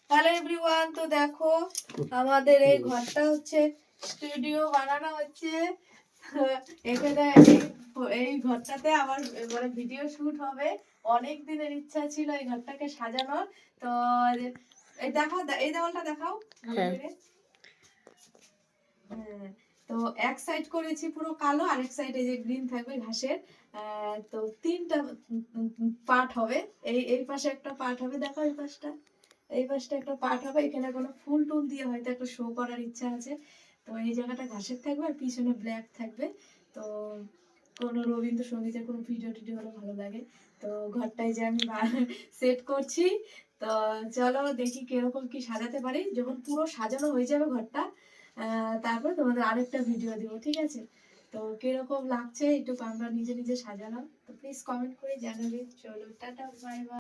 Hello everyone, তো দেখো আমাদের এই ঘরটা হচ্ছে স্টুডিও বানানো হচ্ছে। এখানে এই ঘরটাতে আমার মানে ভিডিও শুট হবে। অনেক দিনের ইচ্ছা ছিল এই ঘরটাকে সাজানোর। তো এই দেখো, এই দেওয়ালটা দেখাও ভালো করে। হ্যাঁ, তো এক সাইড করেছি পুরো কালো, আরেক সাইড এই যে গ্রিন থাকবে ঘাসের। তো তিনটা পার্ট হবে। এই পাশে একটা পার্ট হবে, দেখো এই পাশটা, এই পাশটা একটা পার্ট হবে। এখানে কোনো ফুল টুল দিয়ে হয়তো একটা শো করার ইচ্ছা আছে। তো এই জায়গাটা ঘাসের থাকবে আর পিছনে ব্ল্যাক থাকবে। তো কোনো রবীন্দ্রসঙ্গীতের কোনো ভিডিও টিডিও হলে ভালো লাগে। তো ঘরটাই যে আমি সেট করছি। তো চলো দেখি কিরকম কি সাজাতে পারি। যখন পুরো সাজানো হয়ে যাবে ঘরটা, তারপর তোমাদের আরেকটা ভিডিও দিব, ঠিক আছে? তো কিরকম লাগছে একটু আমরা নিজে নিজে সাজালাম, তো প্লিজ কমেন্ট করে জানাবে। চলো টাটা, বাই বাই।